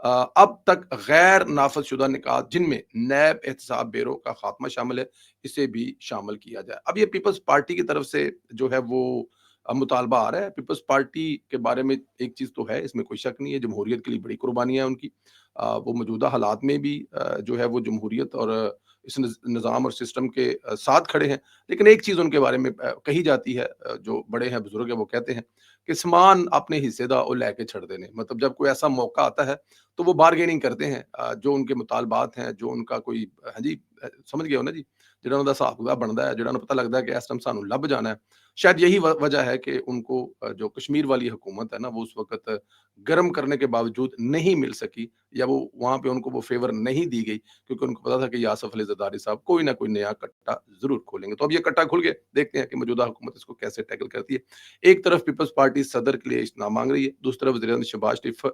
اب تک غیر نافذ شدہ نکات جن میں نیب احتساب بیورو کا خاتمہ شامل ہے، اسے بھی شامل کیا جائے۔ اب یہ پیپلز پارٹی کی طرف سے جو ہے وہ مطالبہ آ رہا ہے۔ پیپلز پارٹی کے بارے میں ایک چیز تو ہے، اس میں کوئی شک نہیں ہے، جمہوریت کے لیے بڑی قربانیاں ہیں ان کی۔ وہ موجودہ حالات میں بھی جو ہے وہ جمہوریت اور اس نظام اور سسٹم کے ساتھ کھڑے ہیں۔ لیکن ایک چیز ان کے بارے میں کہی جاتی ہے، جو بڑے ہیں، بزرگ ہیں، وہ کہتے ہیں کہ سمان اپنے حصے دا اور لے کے چھڑ دینے، مطلب جب کوئی ایسا موقع آتا ہے تو وہ بارگیننگ کرتے ہیں، جو ان کے مطالبات ہیں، جو ان کا کوئی ہاں جی، سمجھ گئے ہو نا جی، جہاں انہوں کا حساب کتاب بنتا ہے، جہاں انہوں پتہ لگتا ہے کہ اس ٹائم سانو لب جانا ہے۔ شاید یہی وجہ ہے کہ ان کو جو کشمیر والی حکومت ہے نا، وہ اس وقت گرم کرنے کے باوجود نہیں مل سکی، یا وہ وہاں پہ ان کو وہ فیور نہیں دی گئی، کیونکہ ان کو پتا تھا کہ یاسف علی زرداری صاحب کوئی نہ کوئی نیا کٹا ضرور کھولیں گے۔ تو اب یہ کٹا کھل گیا، دیکھتے ہیں کہ موجودہ حکومت اس کو کیسے ٹیکل کرتی ہے۔ ایک طرف پیپلز پارٹی صدر کے لیے اجتناب مانگ رہی ہے، دوسری طرف وزیر اعظم شہباز شریف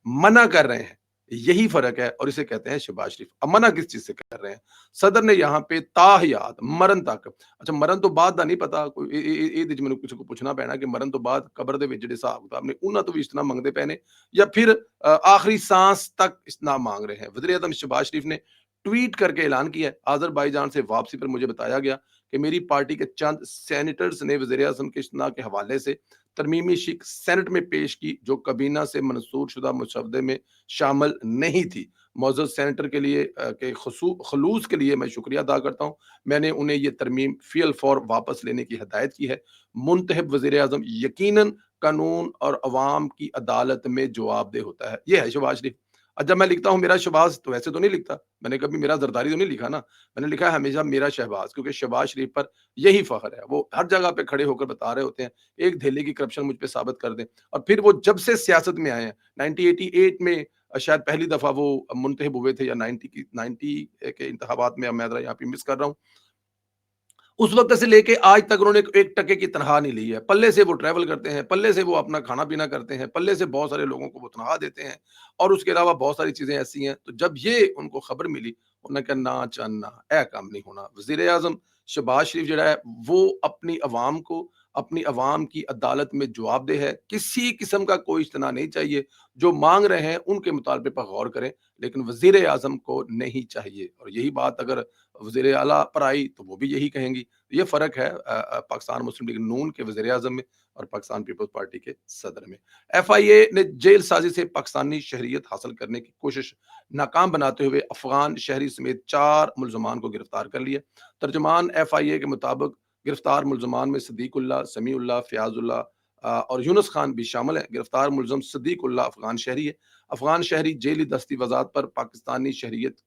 منع کر رہے ہیں۔ یہی فرق ہے، اور اسے کہتے ہیں شہباز شریف۔ اب منع کس چیز سے کر رہے ہیں؟ صدر نے یہاں پہ تاحیات مرن تک، اچھا مرن تو بعد دا نہیں پتا، کوئی یہ مینوں کسی کو پوچھنا پینا کہ مرن تو بعد قبر دے وچ جڑے حساب کتاب نے انہاں تو بھی اجتناب منگتے پے نے، یا پھر آخری سانس تک اجتناب مانگ رہے ہیں۔ وزیر اعظم شہباز شریف نے ٹویٹ کر کے اعلان کیا ہے، آذربائیجان سے واپسی پر مجھے بتایا گیا کہ میری پارٹی کے چند سینیٹرز نے وزیر اعظم کے اجتناب کے حوالے سے ترمیمی شک سینٹ میں پیش کی، جو کابینہ سے منسوخ شدہ مسودے میں شامل نہیں تھی۔ معزز سینیٹر کے لیے کے خلوص کے لیے میں شکریہ ادا کرتا ہوں۔ میں نے انہیں یہ ترمیم فی الفور واپس لینے کی ہدایت کی ہے۔ منتخب وزیر اعظم یقیناً قانون اور عوام کی عدالت میں جواب دہ ہوتا ہے۔ یہ ہے شہباز شریف۔ اور جب میں لکھتا ہوں میرا شہباز، تو ویسے تو نہیں لکھتا، میں نے کبھی میرا زرداری تو نہیں لکھا نا، میں نے لکھا ہے ہمیشہ میرا شہباز، کیونکہ شہباز شریف پر یہی فخر ہے۔ وہ ہر جگہ پہ کھڑے ہو کر بتا رہے ہوتے ہیں ایک دھیلے کی کرپشن مجھ پہ ثابت کر دیں، اور پھر وہ جب سے سیاست میں آئے ہیں 1988 میں شاید پہلی دفعہ وہ منتخب ہوئے تھے، یا 90 کے انتخابات میں، میں ذرا یہاں پہ مس کر رہا ہوں، اس وقت سے لے کے آج تک انہوں نے ایک ٹکے کی تنخواہ نہیں لی ہے۔ پلے سے وہ ٹریول کرتے ہیں، پلے سے وہ اپنا کھانا پینا کرتے ہیں، پلے سے بہت سارے لوگوں کو وہ تنخواہ دیتے ہیں، اور اس کے علاوہ بہت ساری چیزیں ایسی ہیں۔ تو جب یہ ان کو خبر ملی، انہوں نے کہا نا چاننا اے کام نہیں ہونا۔ وزیر اعظم شہباز شریف جڑا ہے وہ اپنی عوام کو، اپنی عوام کی عدالت میں جواب دہ ہے۔ کسی قسم کا کوئی اجتناع نہیں چاہیے، جو مانگ رہے ہیں ان کے مطالبے پر غور کریں، لیکن وزیر اعظم کو نہیں چاہیے۔ اور یہی بات اگر وزیر اعلیٰ پر آئی تو وہ بھی یہی کہیں گی۔ یہ فرق ہے پاکستان مسلم لیگ نون کے وزیر اعظم میں اور پاکستان پیپلز پارٹی کے صدر میں۔ ایف آئی اے نے جیل سازی سے پاکستانی شہریت حاصل کرنے کی کوشش ناکام بناتے ہوئے افغان شہری سمیت 4 ملزمان کو گرفتار کر لیا۔ ترجمان ایف آئی اے کے مطابق گرفتار ملزمان میں صدیق اللہ، سمیع اللہ، فیاض اللہ اور یونس خان بھی شامل ہیں۔ گرفتار ملزم صدیق اللہ افغان شہری ہے۔ افغان شہری جیلی دستی وضاحت پر پاکستانی شہریت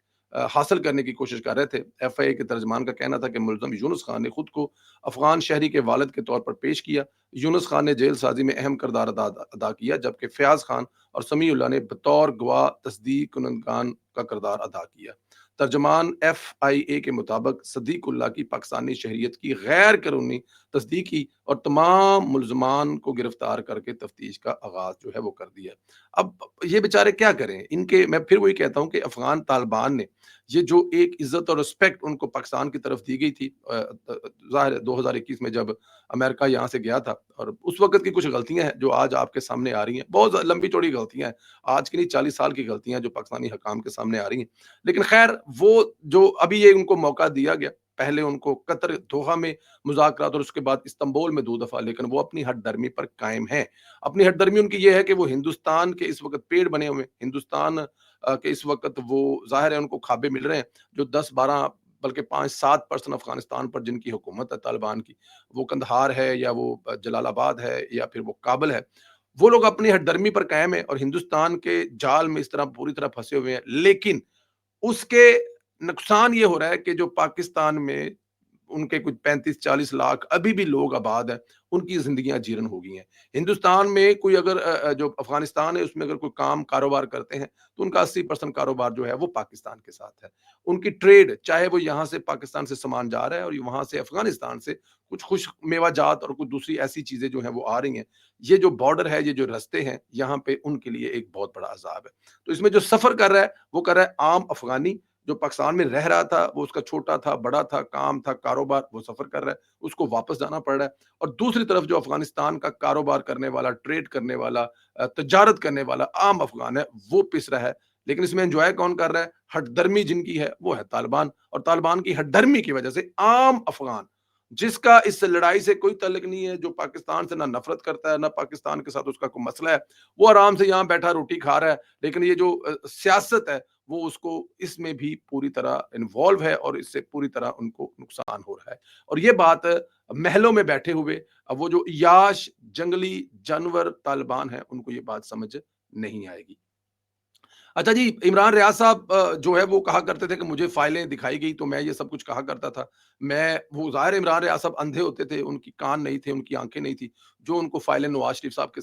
حاصل کرنے کی کوشش کر رہے تھے۔ ایف آئی اے کے ترجمان کا کہنا تھا کہ ملزم یونس خان نے خود کو افغان شہری کے والد کے طور پر پیش کیا۔ یونس خان نے جیل سازی میں اہم کردار ادا کیا، جبکہ فیاض خان اور سمیع اللہ نے بطور گواہ تصدیق کنندگان کا کردار ادا کیا۔ ترجمان ایف آئی اے کے مطابق صدیق اللہ کی پاکستانی شہریت کی غیر قانونی تصدیق کی اور تمام ملزمان کو گرفتار کر کے تفتیش کا آغاز جو ہے وہ کر دیا۔ اب یہ بیچارے کیا کریں؟ ان کے، میں پھر وہی کہتا ہوں کہ افغان طالبان نے یہ جو ایک عزت اور رسپیکٹ ان کو پاکستان کی طرف دی گئی تھی، ظاہر ہے 2021 میں جب امریکہ یہاں سے گیا تھا، اور اس وقت کی کچھ غلطیاں ہیں جو آج آپ کے سامنے آ رہی ہیں، بہت لمبی چوڑی غلطیاں ہیں، آج کی نہیں 40 سال کی غلطیاں جو پاکستانی حکام کے سامنے آ رہی ہیں۔ لیکن خیر، وہ جو ابھی یہ ان کو موقع دیا گیا، پہلے ان کو قطر دوحہ میں مذاکرات اور اس کے بعد استنبول میں 2 دفعہ، لیکن وہ اپنی ہٹ درمی پر قائم ہیں۔ اپنی ہٹ درمی ان کی یہ ہے کہ وہ ہندوستان کے اس وقت پیڑ بنے ہوئے ہیں، ہندوستان کہ اس وقت وہ ظاہر ہے ان کو کھابے مل رہے ہیں، جو 10-12 بلکہ 5-7% افغانستان پر جن کی حکومت ہے طالبان کی، وہ قندھار ہے یا وہ جلال آباد ہے یا پھر وہ کابل ہے، وہ لوگ اپنی ہٹ درمی پر قائم ہیں اور ہندوستان کے جال میں اس طرح پوری طرح پھنسے ہوئے ہیں۔ لیکن اس کے نقصان یہ ہو رہا ہے کہ جو پاکستان میں ان کے کچھ 35-40 لاکھ ابھی بھی لوگ آباد ہیں، ان کی زندگیاں جیرن ہو گئی ہیں۔ ہندوستان میں کوئی اگر جو افغانستان ہے اس میں اگر کوئی کام کاروبار کرتے ہیں تو ان کا 80% کاروبار جو ہے وہ پاکستان کے ساتھ ہے۔ ان کی ٹریڈ، چاہے وہ یہاں سے پاکستان سے سامان جا رہا ہے اور وہاں سے افغانستان سے کچھ خشک میوہ جات اور کچھ دوسری ایسی چیزیں جو ہیں وہ آ رہی ہیں، یہ جو بارڈر ہے، یہ جو رستے ہیں، یہاں پہ ان کے لیے ایک بہت بڑا عذاب ہے۔ تو اس میں جو سفر کر رہا ہے وہ کر رہا ہے عام افغانی، جو پاکستان میں رہ رہا تھا وہ اس کا چھوٹا تھا، بڑا تھا، کام تھا، کاروبار، وہ سفر کر رہا ہے، اس کو واپس جانا پڑ رہا ہے، اور دوسری طرف جو افغانستان کا کاروبار کرنے والا، ٹریڈ کرنے والا، تجارت کرنے والا عام افغان ہے، وہ پس رہا ہے۔ لیکن اس میں انجوائے کون کر رہا ہے؟ ہٹ درمی جن کی ہے وہ ہے طالبان، اور طالبان کی ہٹ درمی کی وجہ سے عام افغان، جس کا اس لڑائی سے کوئی تعلق نہیں ہے، جو پاکستان سے نہ نفرت کرتا ہے، نہ پاکستان کے ساتھ اس کا کوئی مسئلہ ہے، وہ آرام سے یہاں بیٹھا روٹی کھا رہا ہے، لیکن یہ جو سیاست ہے وہ اس کو اس میں بھی پوری طرح انوالو ہے، اور اس سے پوری طرح ان کو نقصان ہو رہا ہے۔ اور یہ بات محلوں میں بیٹھے ہوئے اب وہ جو یاش جنگلی جانور طالبان ہیں ان کو یہ بات سمجھ نہیں آئے گی۔ اچھا جی، عمران ریاض صاحب جو ہے وہ کہا کرتے تھے کہ مجھے فائلیں دکھائی گئی تو میں یہ سب کچھ کہا کرتا تھا۔ میں وہ ظاہر ہے عمران ریاض صاحب اندھے ہوتے تھے، ان کی کان نہیں تھے، ان کی آنکھیں نہیں تھی، جو ان کو فائلیں نواز شریف صاحب کے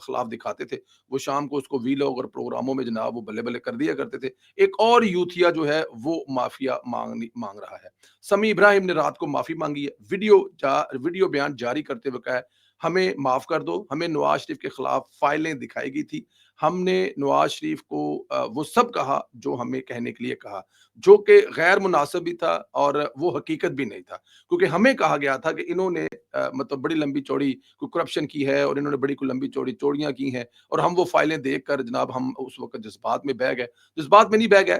خلاف دکھاتے تھے، وہ شام کو اس کو ویلاگ اور پروگراموں میں جناب وہ بلے بلے کر دیا کرتے تھے۔ ایک اور یوتھیا جو ہے وہ معافیا مانگ رہا ہے۔ سمیع ابراہیم نے رات کو معافی مانگی ہے، ویڈیو بیان جاری کرتے ہوئے کہا ہے ہمیں معاف کر دو، ہمیں نواز شریف کے خلاف فائلیں دکھائی گئی تھی، ہم نے نواز شریف کو وہ سب کہا جو ہمیں کہنے کے لیے کہا، جو کہ غیر مناسب بھی تھا اور وہ حقیقت بھی نہیں تھا، کیونکہ ہمیں کہا گیا تھا کہ انہوں نے مطلب بڑی لمبی چوڑی کوئی کرپشن کی ہے، اور انہوں نے بڑی کوئی لمبی چوڑی چوریاں کی ہیں، اور ہم وہ فائلیں دیکھ کر جناب ہم اس وقت جذبات میں بہ گئے، جذبات میں نہیں بہ گئے،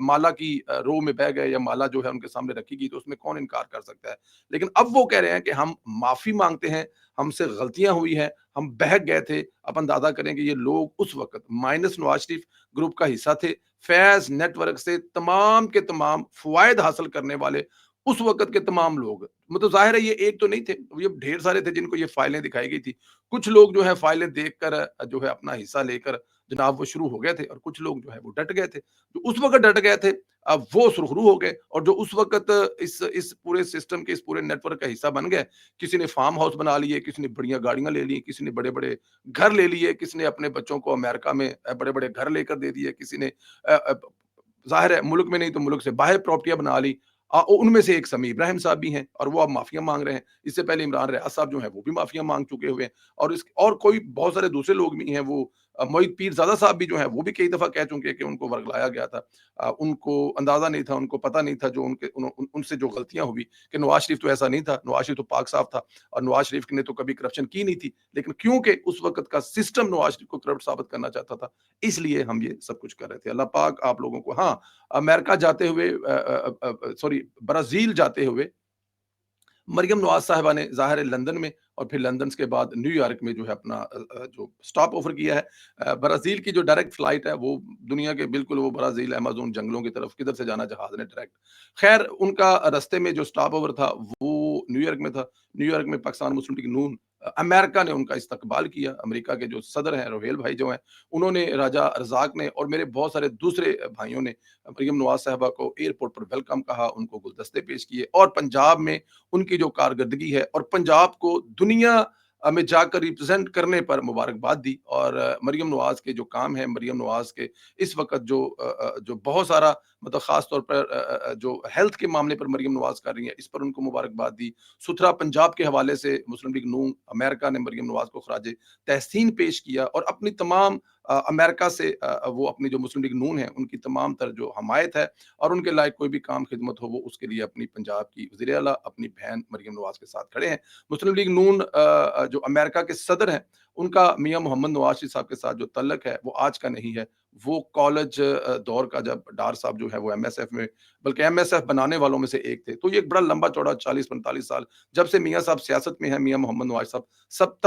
مالا کی رو میں بہ گئے، یا مالا جو ہے ان کے سامنے رکھی گئی تو اس میں کون انکار کر سکتا ہے۔ لیکن اب وہ کہہ رہے ہیں کہ ہم معافی مانگتے ہیں، ہم سے غلطیاں ہوئی ہیں، ہم بہک گئے تھے۔ آپ اندازہ کریں کہ یہ لوگ اس وقت مائنس نواز شریف گروپ کا حصہ تھے، فیض نیٹ ورک سے تمام کے تمام فوائد حاصل کرنے والے اس وقت کے تمام لوگ، مطلب ظاہر ہے یہ ایک تو نہیں تھے، یہ ڈھیر سارے تھے جن کو یہ فائلیں دکھائی گئی تھی۔ کچھ لوگ جو ہے فائلیں دیکھ کر جو ہے اپنا حصہ لے کر جناب وہ شروع ہو گئے تھے، اور کچھ لوگ جو ہے وہ ڈٹ گئے تھے، جو اس وقت ڈٹ گئے تھے اب وہ سرخرو ہو گئے، اور جو اس وقت اس پورے سسٹم کے، اس پورے نیٹ ورک کا حصہ بن گئے، کسی نے فارم ہاؤس بنا لیے، کسی نے بڑیاں گاڑیاں لے لی، کسی نے بڑے بڑے گھر لے لیے، کسی نے اپنے بچوں کو امریکہ میں بڑے بڑے گھر لے کر دے دیے، کسی نے ظاہر ہے ملک میں نہیں تو ملک سے باہر پراپرٹیاں بنا لی۔ ان میں سے ایک سمیع ابراہیم صاحب بھی ہیں، اور وہ اب معافیا مانگ رہے ہیں۔ اس سے پہلے عمران ریاض صاحب جو ہیں وہ بھی معافیا مانگ چکے ہوئے ہیں، اور کوئی بہت سارے دوسرے لوگ بھی ہیں، وہ معید پیر زادہ صاحب بھی جو ہیں وہ بھی کئی دفعہ کہہ چکے کہ ان کو ورگلایا گیا تھا، ان کو اندازہ نہیں تھا، ان کو پتہ نہیں تھا جو ان سے جو غلطیاں ہوئی، کہ نواز شریف تو ایسا نہیں تھا، نواز شریف تو پاک صاف تھا، اور نواز شریف نے تو کبھی کرپشن کی نہیں تھی، لیکن کیونکہ اس وقت کا سسٹم نواز شریف کو کرپٹ ثابت کرنا چاہتا تھا، اس لیے ہم یہ سب کچھ کر رہے تھے۔ اللہ پاک آپ لوگوں کو، ہاں، امریکہ جاتے ہوئے سوری برازیل جاتے ہوئے مریم نواز صاحبہ نے ظاہر ہے لندن میں، اور پھر لندن کے بعد نیو یارک میں جو ہے اپنا جو سٹاپ اوور کیا ہے۔ برازیل کی جو ڈائریکٹ فلائٹ ہے وہ دنیا کے بالکل، وہ برازیل امازون جنگلوں کی طرف کدھر سے جانا جہاز نے ڈائریکٹ، خیر ان کا رستے میں جو سٹاپ اوور تھا وہ نیو یارک میں تھا۔ نیو یارک میں پاکستان مسلم لیگ نون، امریکہ نے ان کا استقبال کیا، امریکہ کے جو صدر ہیں روہیل بھائی جو ہیں انہوں نے، راجہ رزاق نے، اور میرے بہت سارے دوسرے بھائیوں نے مریم نواز صاحبہ کو ایئرپورٹ پر ویلکم کہا، ان کو گلدستے پیش کیے، اور پنجاب میں ان کی جو کارکردگی ہے اور پنجاب کو دنیا میں جا کر ریپرزینٹ کرنے پر مبارکباد دی، اور مریم نواز کے جو کام ہے، مریم نواز کے اس وقت جو بہت سارا مطلب خاص طور پر جو ہیلتھ کے معاملے پر مریم نواز کر رہی ہیں، اس پر ان کو مبارکباد دی۔ ستھرا پنجاب کے حوالے سے مسلم لیگ نون امریکہ نے مریم نواز کو خراج تحسین پیش کیا، اور اپنی تمام امریکہ سے وہ اپنی جو مسلم لیگ نون ہے ان کی تمام تر جو حمایت ہے، اور ان کے لائق کوئی بھی کام خدمت ہو وہ اس کے لیے اپنی پنجاب کی وزیر اعلیٰ اپنی بہن مریم نواز کے ساتھ کھڑے ہیں۔ مسلم لیگ نون جو امریکہ کے صدر ہیں ان کا میاں محمد نواز شریف صاحب کے ساتھ جو تعلق ہے وہ آج کا نہیں ہے، وہ کالج دور کا، جب ڈار صاحب جو ہے وہ ایم ایس ایف میں، بلکہ ایم ایس ایف بنانے والوں میں سے ایک تھے، تو یہ ایک بڑا لمبا چوڑا 40-45 سال جب سے میاں صاحب سیاست میں ہیں، میاں محمد نواز صاحب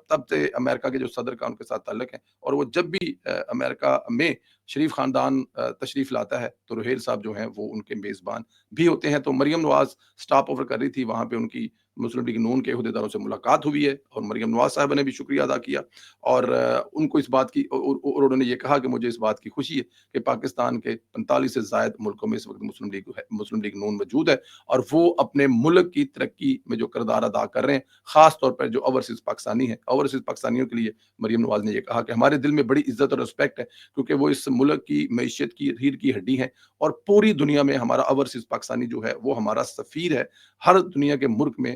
تب سے امریکہ کے جو صدر کا ان کے ساتھ تعلق ہے، اور وہ جب بھی امریکہ میں شریف خاندان تشریف لاتا ہے تو روہیل صاحب جو ہیں وہ ان کے میزبان بھی ہوتے ہیں۔ تو مریم نواز سٹاپ اوور کر رہی تھی، وہاں پہ ان کی مسلم لیگ نون کے عہدیداروں سے ملاقات ہوئی ہے، اور مریم نواز صاحبہ نے بھی شکریہ ادا کیا، اور ان کو اس بات کی، اور انہوں نے یہ کہا کہ مجھے اس بات کی خوشی ہے کہ پاکستان کے 45 سے زائد ملکوں میں اس وقت مسلم لیگ نون موجود ہے، اور وہ اپنے ملک کی ترقی میں جو کردار ادا کر رہے ہیں، خاص طور پر جو اوورسیز پاکستانی ہیں، اوورسیز پاکستانیوں کے لیے مریم نواز نے یہ کہا کہ ہمارے دل میں بڑی عزت اور رسپیکٹ ہے، کیونکہ وہ اس ملک کی معیشت کی ریڑھ کی ہڈی ہیں، اور پوری دنیا میں ہمارا اوورسیز پاکستانی جو ہے وہ ہمارا سفیر ہے، ہر دنیا کے ملک میں